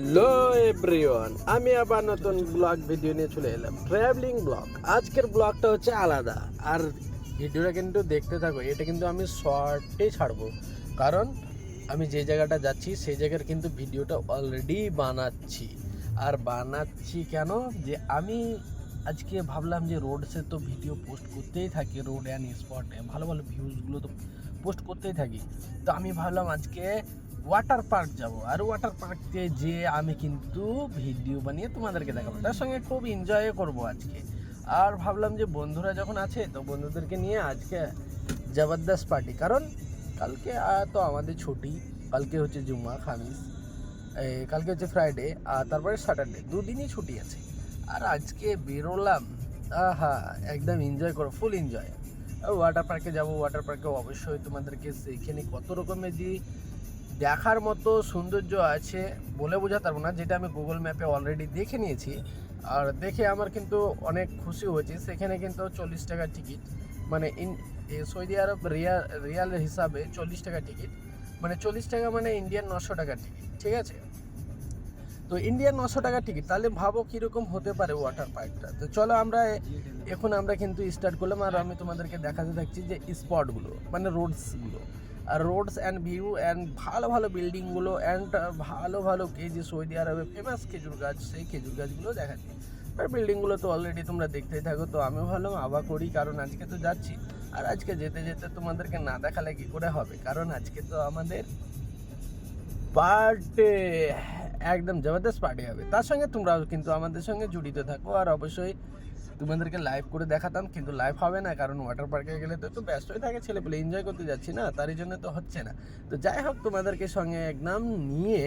Hello everyone, আমি আবার নতুন ব্লগ ভিডিও নিয়ে চলে এলাম, ট্রাভেলিং ব্লগ। আজকের ব্লগটা হচ্ছে আলাদা, আর ভিডিওটা কিন্তু দেখতে থাকো। এটা কিন্তু আমি শর্টে ছাড়বো, কারণ আমি যে জায়গাটা যাচ্ছি সেই জায়গার কিন্তু ভিডিওটা অলরেডি বানাচ্ছি। আর বানাচ্ছি কেন, যে আমি আজকে ভাবলাম যে রোডসে তো ভিডিও পোস্ট করতেই থাকি, রোড অ্যান্ড স্পটে ভালো ভালো ভিউজগুলো তো পোস্ট করতেই থাকি। তো আমি ভাবলাম আজকে ওয়াটার পার্ক যাব, আর ওয়াটার পার্কে যে আমি কিন্তু ভিডিও বানিয়ে তোমাদেরকে দেখাবো, তার সঙ্গে খুব এনজয় করব আজকে। আর ভাবলাম যে বন্ধুরা যখন আছে তো বন্ধুদেরকে নিয়ে আজকে জবরদস্ত পার্টি, কারণ কালকে তো আমাদের ছুটি। কালকে হচ্ছে জুম্মা খামিস, কালকে হচ্ছে ফ্রাইডে, আর তারপরে স্যাটারডে, দুদিনই ছুটি আছে। আর আজকে বেরোলাম, আহা একদম এনজয় করো, ফুল এনজয়। ওয়াটার পার্কে যাবো, ওয়াটার পার্কে অবশ্যই তোমাদেরকে সেইখানে কত রকমের যে দেখার মতো সৌন্দর্য আছে বলে বোঝাতে পারবো না, যেটা আমি গুগল ম্যাপে অলরেডি দেখে নিয়েছি। আর দেখে আমার কিন্তু অনেক খুশি হয়েছে। সেখানে কিন্তু 40 টাকা টিকিট, মানে সৌদি আরব রিয়াল হিসাবে 40 টাকা টিকিট, মানে 40 টাকা মানে ইন্ডিয়ান 900 টাকার টিকিট, ঠিক আছে? তো ইন্ডিয়ান 900 টাকার টিকিট, তাহলে ভাবো কীরকম হতে পারে ওয়াটার পার্কটা। তো চলো আমরা কিন্তু স্টার্ট করলাম, আর আমি তোমাদেরকে দেখাতে থাকছি যে স্পটগুলো, মানে রোডসগুলো, আর রোডস অ্যান্ড ভিউ অ্যান্ড ভালো ভালো বিল্ডিংগুলো অ্যান্ড ভালো ভালো যে সৌদি আরবে ফেমাস খেজুর গাছ, সেই খেজুর গাছগুলো দেখাচ্ছি। আর বিল্ডিংগুলো তো অলরেডি তোমরা দেখতেই থাকো। তো আমি ভাবলাম আবার করি, কারণ আজকে তো যাচ্ছি, আর আজকে যেতে যেতে তোমাদেরকে না দেখালে কী করে হবে, কারণ আজকে তো আমাদের বার্থডে, একদম জবরদস্ত পার্টি হবে। তার সঙ্গে তোমরাও কিন্তু আমাদের সঙ্গে জড়িত থাকো। আর অবশ্যই তোমাদেরকে লাইভ করে দেখাতাম, কিন্তু লাইভ হবে না, কারণ ওয়াটার পার্কে গেলে তো একটু ব্যস্তই থাকে, ছেলে পেলে এনজয় করতে যাচ্ছি না, তারই জন্য তো হচ্ছে না। তো যাই হোক, তোমাদেরকে সঙ্গে একদম নিয়ে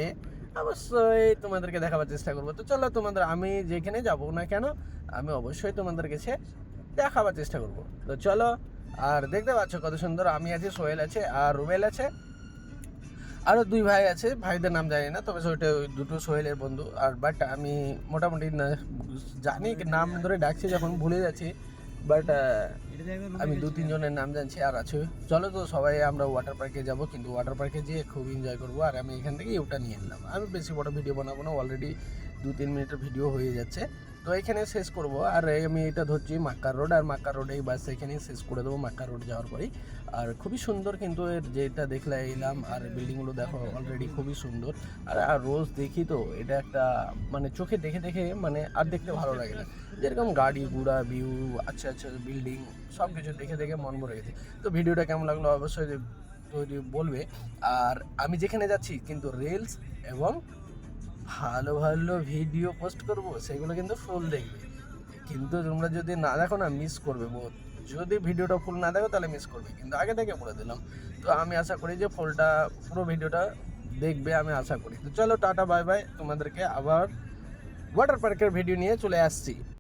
অবশ্যই তোমাদেরকে দেখাবার চেষ্টা করবো। তো চলো, আমি যেখানে যাবো না কেন, আমি অবশ্যই তোমাদের কাছে দেখাবার চেষ্টা করবো। তো চলো, আর দেখতে পাচ্ছ কত সুন্দর আমি আছি, সোহেল আছে আর রুবেল আছে, আরও দুই ভাই আছে, ভাইদের নাম জানি না, তবে ওইটা ওই দুটো সোহেলের বন্ধু। আর বাট আমি মোটামুটি জানি, নাম ধরে ডাকছি যখন ভুলে যাচ্ছি, বাট আমি 2-3 জনের নাম জানছি আর আছে। চলো, তো সবাই আমরা ওয়াটার পার্কে যাব, কিন্তু ওয়াটার পার্কে যেয়ে খুব এনজয় করবো। আর আমি এখান থেকে ওটা নিয়ে নিলাম, আমি বেশি বড় ভিডিও বানাবো না, অলরেডি 2-3 মিনিটের ভিডিও হয়ে যাচ্ছে। তো এখানে শেষ করব। আর আমি এটা ধরছি মাক্কার রোড, আর মাক্কার রোডে বাস এখানে শেষ করে দেবো মাক্কার রোড যাওয়ার পরেই। আর খুবই সুন্দর কিন্তু এর যেটা দেখলে এলাম, আর বিল্ডিংগুলো দেখো অলরেডি খুবই সুন্দর। আর রোজ দেখি তো এটা একটা, মানে চোখে দেখে দেখে মানে আর দেখতে ভালো লাগে না, যেরকম গাড়ি ঘোড়া ভিউ, আচ্ছা আচ্ছা বিল্ডিং, সব কিছু দেখে দেখে মন ভরে গেছে। তো ভিডিওটা কেমন লাগলো অবশ্যই তৈরি বলবে। আর আমি যেখানে যাচ্ছি কিন্তু রিলস এবং ভালো ভালো ভিডিও পোস্ট করব, সেগুলো কিন্তু ফুল দেখবে। কিন্তু তোমরা যদি না দেখো না, মিস করবে বহুত। যদি ভিডিওটা ফুল না দেখো তাহলে মিস করবে, কিন্তু আগে থেকে বলে দিলাম। তো আমি আশা করি যে পুরো ভিডিওটা দেখবে, আমি আশা করি। তো চলো, টাটা বাই বাই, তোমাদেরকে আবার ওয়াটার পার্কের ভিডিও নিয়ে চলে আসছি।